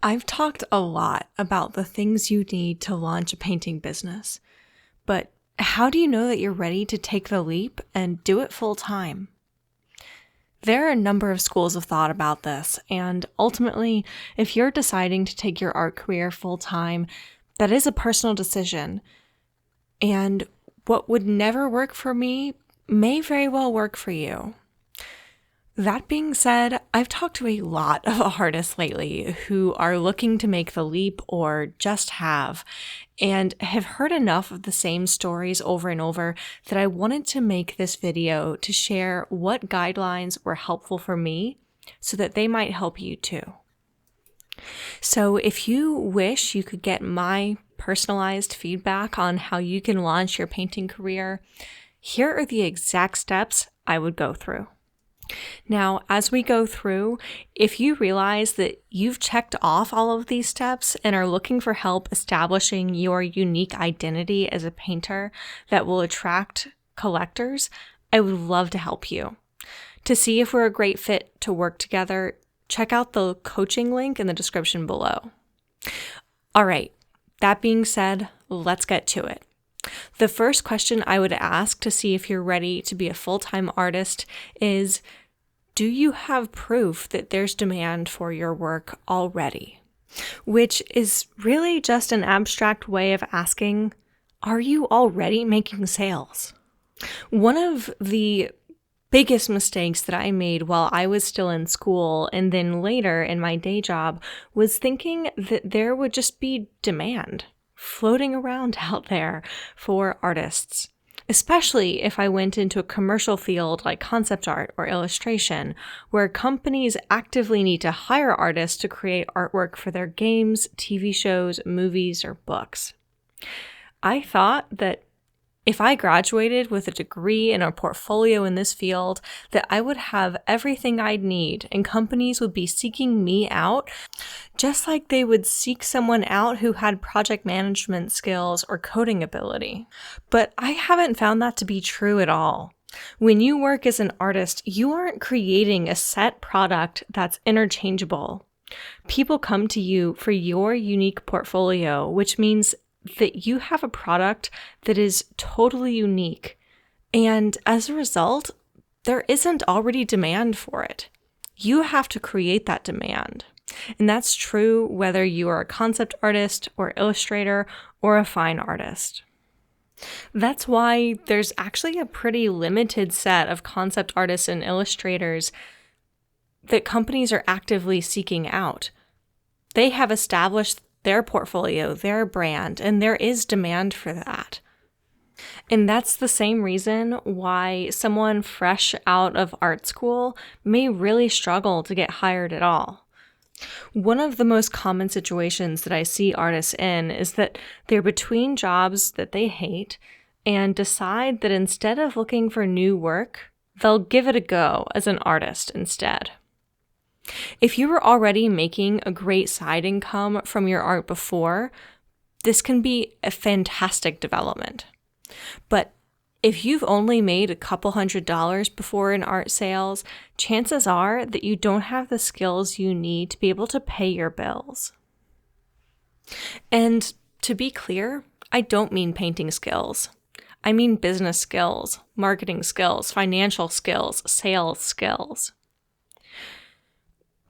I've talked a lot about the things you need to launch a painting business, but how do you know that you're ready to take the leap and do it full time? There are a number of schools of thought about this, and ultimately, if you're deciding to take your art career full time, that is a personal decision. And what would never work for me may very well work for you. That being said, I've talked to a lot of artists lately who are looking to make the leap or just have, and have heard enough of the same stories over and over that I wanted to make this video to share what guidelines were helpful for me so that they might help you too. So if you wish you could get my personalized feedback on how you can launch your painting career, here are the exact steps I would go through. Now, as we go through, if you realize that you've checked off all of these steps and are looking for help establishing your unique identity as a painter that will attract collectors, I would love to help you. To see if we're a great fit to work together, check out the coaching link in the description below. All right, that being said, let's get to it. The first question I would ask to see if you're ready to be a full-time artist is, do you have proof that there's demand for your work already? Which is really just an abstract way of asking, are you already making sales? One of the biggest mistakes that I made while I was still in school and then later in my day job was thinking that there would just be demand floating around out there for artists, especially if I went into a commercial field like concept art or illustration, where companies actively need to hire artists to create artwork for their games, TV shows, movies, or books. I thought that if I graduated with a degree and a portfolio in this field, that I would have everything I'd need and companies would be seeking me out just like they would seek someone out who had project management skills or coding ability. But I haven't found that to be true at all. When you work as an artist, you aren't creating a set product that's interchangeable. People come to you for your unique portfolio, which means that you have a product that is totally unique. And as a result, there isn't already demand for it. You have to create that demand. And that's true whether you are a concept artist or illustrator or a fine artist. That's why there's actually a pretty limited set of concept artists and illustrators that companies are actively seeking out. They have established their portfolio, their brand, and there is demand for that. And that's the same reason why someone fresh out of art school may really struggle to get hired at all. One of the most common situations that I see artists in is that they're between jobs that they hate and decide that instead of looking for new work, they'll give it a go as an artist instead. If you were already making a great side income from your art before, this can be a fantastic development. But if you've only made a couple $100s before in art sales, chances are that you don't have the skills you need to be able to pay your bills. And to be clear, I don't mean painting skills. I mean business skills, marketing skills, financial skills, sales skills.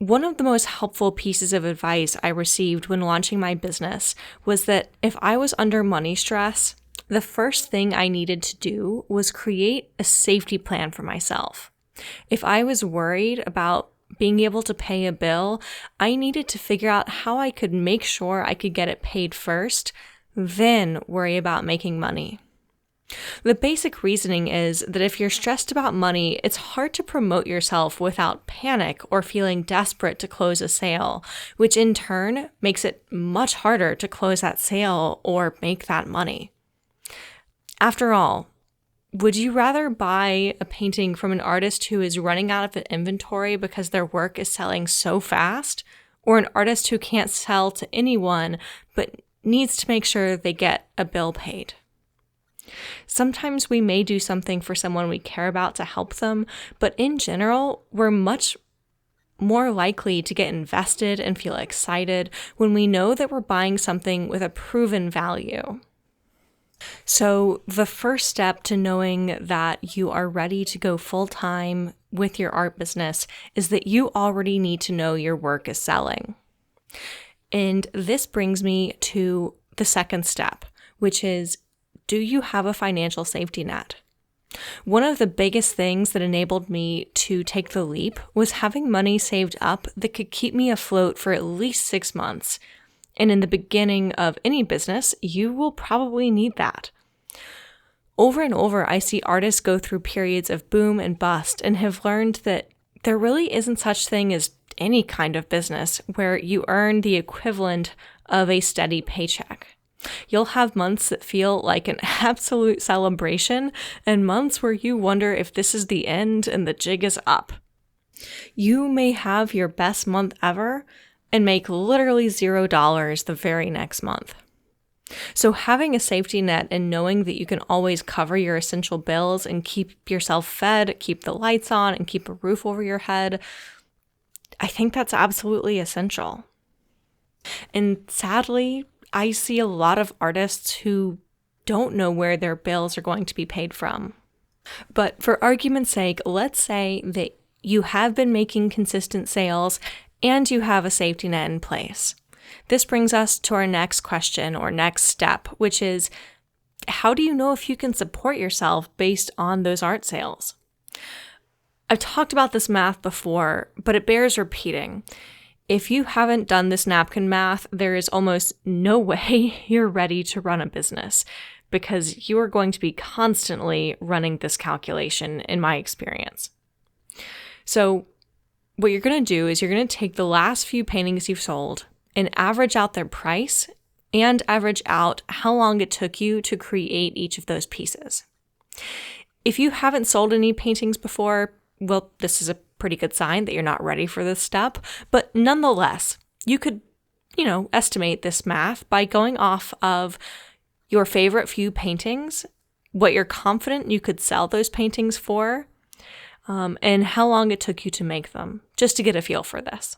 One of the most helpful pieces of advice I received when launching my business was that if I was under money stress, the first thing I needed to do was create a safety plan for myself. If I was worried about being able to pay a bill, I needed to figure out how I could make sure I could get it paid first, then worry about making money. The basic reasoning is that if you're stressed about money, it's hard to promote yourself without panic or feeling desperate to close a sale, which in turn makes it much harder to close that sale or make that money. After all, would you rather buy a painting from an artist who is running out of inventory because their work is selling so fast, or an artist who can't sell to anyone but needs to make sure they get a bill paid? Sometimes we may do something for someone we care about to help them, but in general, we're much more likely to get invested and feel excited when we know that we're buying something with a proven value. So the first step to knowing that you are ready to go full-time with your art business is that you already need to know your work is selling. And this brings me to the second step, which is, do you have a financial safety net? One of the biggest things that enabled me to take the leap was having money saved up that could keep me afloat for at least 6 months. And in the beginning of any business, you will probably need that. Over and over, I see artists go through periods of boom and bust and have learned that there really isn't such thing as any kind of business where you earn the equivalent of a steady paycheck. You'll have months that feel like an absolute celebration and months where you wonder if this is the end and the jig is up. You may have your best month ever and make literally $0 the very next month. So having a safety net and knowing that you can always cover your essential bills and keep yourself fed, keep the lights on, and keep a roof over your head, I think that's absolutely essential. And sadly, I see a lot of artists who don't know where their bills are going to be paid from. But for argument's sake, let's say that you have been making consistent sales and you have a safety net in place. This brings us to our next question or next step, which is, how do you know if you can support yourself based on those art sales? I've talked about this math before, but it bears repeating. If you haven't done this napkin math, there is almost no way you're ready to run a business because you are going to be constantly running this calculation, in my experience. So what you're going to do is you're going to take the last few paintings you've sold and average out their price and average out how long it took you to create each of those pieces. If you haven't sold any paintings before, well, this is a pretty good sign that you're not ready for this step. But nonetheless, you could, estimate this math by going off of your favorite few paintings, what you're confident you could sell those paintings for, and how long it took you to make them, just to get a feel for this.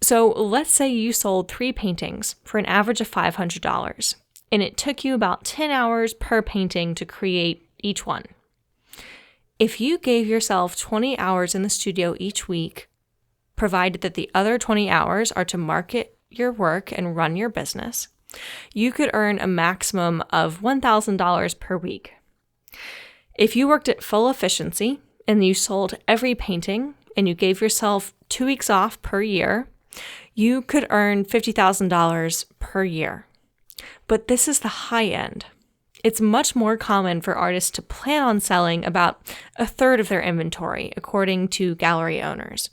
So let's say you sold 3 paintings for an average of $500, and it took you about 10 hours per painting to create each one. If you gave yourself 20 hours in the studio each week, provided that the other 20 hours are to market your work and run your business, you could earn a maximum of $1,000 per week. If you worked at full efficiency and you sold every painting and you gave yourself 2 weeks off per year, you could earn $50,000 per year. But this is the high end. It's much more common for artists to plan on selling about a third of their inventory, according to gallery owners.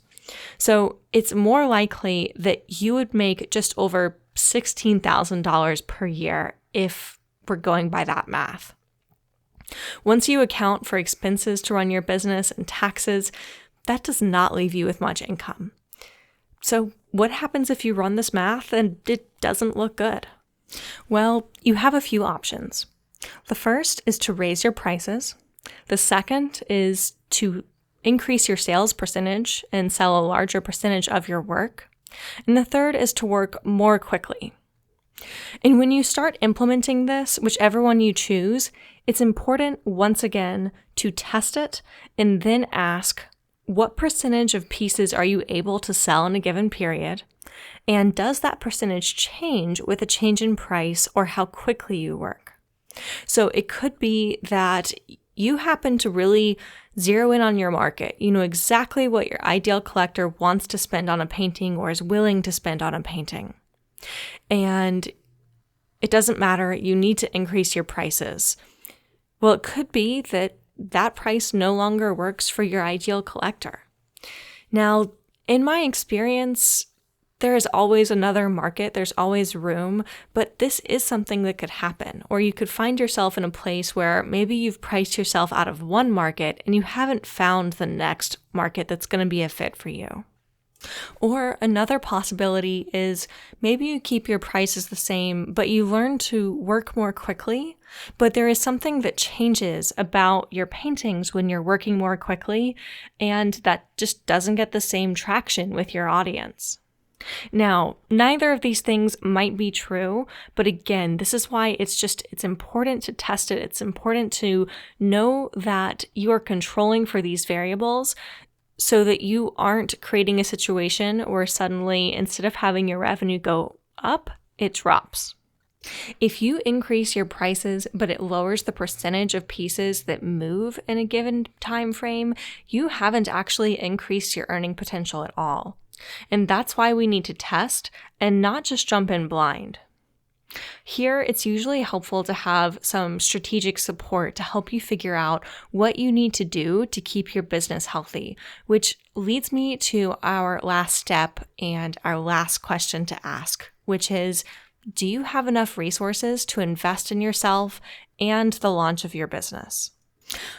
So it's more likely that you would make just over $16,000 per year if we're going by that math. Once you account for expenses to run your business and taxes, that does not leave you with much income. So what happens if you run this math and it doesn't look good? Well, you have a few options. The first is to raise your prices. The second is to increase your sales percentage and sell a larger percentage of your work. And the third is to work more quickly. And when you start implementing this, whichever one you choose, it's important, once again, to test it and then ask, what percentage of pieces are you able to sell in a given period? And does that percentage change with a change in price or how quickly you work? So it could be that you happen to really zero in on your market. You know exactly what your ideal collector wants to spend on a painting or is willing to spend on a painting. And it doesn't matter, you need to increase your prices. Well, it could be that that price no longer works for your ideal collector. Now, in my experience, there is always another market, there's always room, but this is something that could happen. Or you could find yourself in a place where maybe you've priced yourself out of one market and you haven't found the next market that's going to be a fit for you. Or another possibility is maybe you keep your prices the same, but you learn to work more quickly But there is something that changes about your paintings when you're working more quickly, and that just doesn't get the same traction with your audience. Now, neither of these things might be true, but again, this is why it's important to test it. It's important to know that you are controlling for these variables so that you aren't creating a situation where suddenly, instead of having your revenue go up, it drops. If you increase your prices, but it lowers the percentage of pieces that move in a given time frame, you haven't actually increased your earning potential at all. And that's why we need to test and not just jump in blind. Here, it's usually helpful to have some strategic support to help you figure out what you need to do to keep your business healthy, which leads me to our last step and our last question to ask, which is, do you have enough resources to invest in yourself and the launch of your business?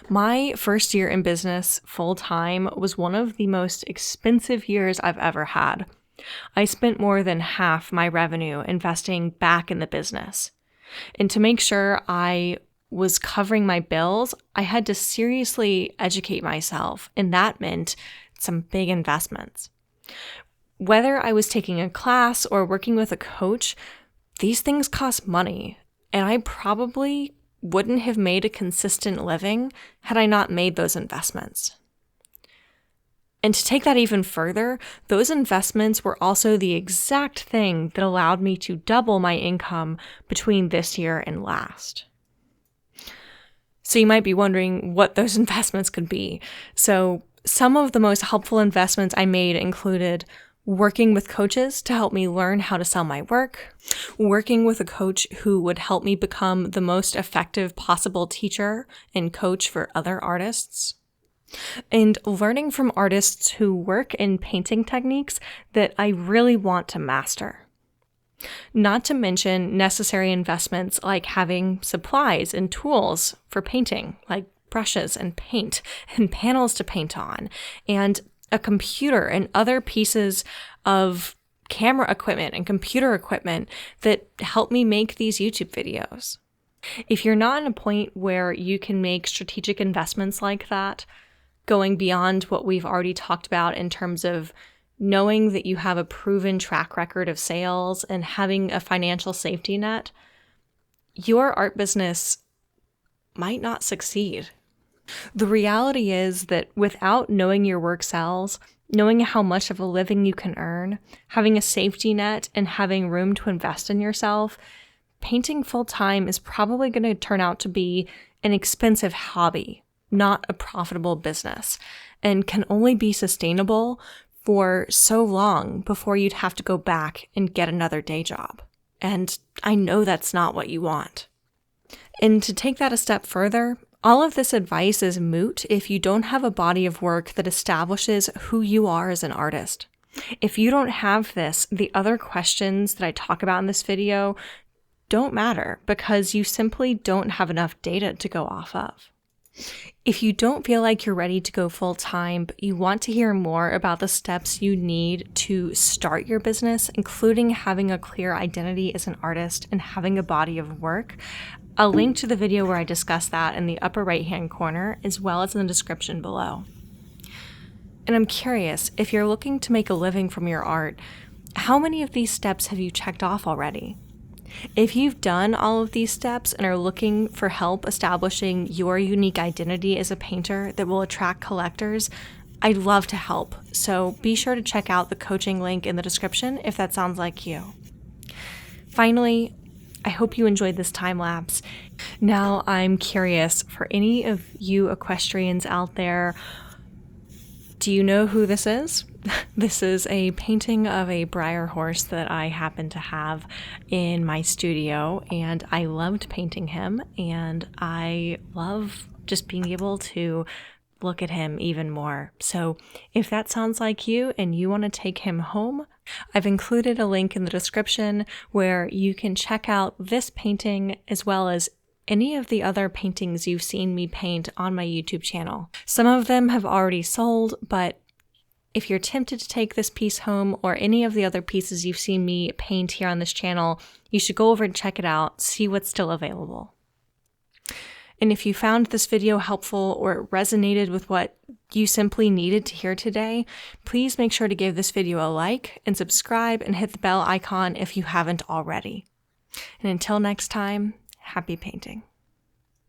My first year in business full-time was one of the most expensive years I've ever had. I spent more than half my revenue investing back in the business. And to make sure I was covering my bills, I had to seriously educate myself, and that meant some big investments. Whether I was taking a class or working with a coach, these things cost money, and I probably wouldn't have made a consistent living had I not made those investments. And to take that even further, those investments were also the exact thing that allowed me to double my income between this year and last. So you might be wondering what those investments could be. So some of the most helpful investments I made included working with coaches to help me learn how to sell my work, working with a coach who would help me become the most effective possible teacher and coach for other artists, and learning from artists who work in painting techniques that I really want to master. Not to mention necessary investments like having supplies and tools for painting, like brushes and paint and panels to paint on, and a computer and other pieces of camera equipment and computer equipment that help me make these YouTube videos. If you're not in a point where you can make strategic investments like that, going beyond what we've already talked about in terms of knowing that you have a proven track record of sales and having a financial safety net, your art business might not succeed. The reality is that without knowing your work sells, knowing how much of a living you can earn, having a safety net, and having room to invest in yourself, painting full-time is probably going to turn out to be an expensive hobby, not a profitable business, and can only be sustainable for so long before you'd have to go back and get another day job. And I know that's not what you want. And to take that a step further, all of this advice is moot if you don't have a body of work that establishes who you are as an artist. If you don't have this, the other questions that I talk about in this video don't matter because you simply don't have enough data to go off of. If you don't feel like you're ready to go full-time, but you want to hear more about the steps you need to start your business, including having a clear identity as an artist and having a body of work, I'll link to the video where I discuss that in the upper right-hand corner, as well as in the description below. And I'm curious, if you're looking to make a living from your art, how many of these steps have you checked off already? If you've done all of these steps and are looking for help establishing your unique identity as a painter that will attract collectors, I'd love to help. So be sure to check out the coaching link in the description if that sounds like you. Finally, I hope you enjoyed this time lapse. Now I'm curious, for any of you equestrians out there, do you know who this is? This is a painting of a Breyer horse that I happen to have in my studio, and I loved painting him, and I love just being able to look at him even more. So if that sounds like you and you want to take him home, I've included a link in the description where you can check out this painting as well as any of the other paintings you've seen me paint on my YouTube channel. Some of them have already sold, but if you're tempted to take this piece home or any of the other pieces you've seen me paint here on this channel, you should go over and check it out, see what's still available. And if you found this video helpful or it resonated with what you simply needed to hear today, please make sure to give this video a like and subscribe and hit the bell icon if you haven't already. And until next time, happy painting.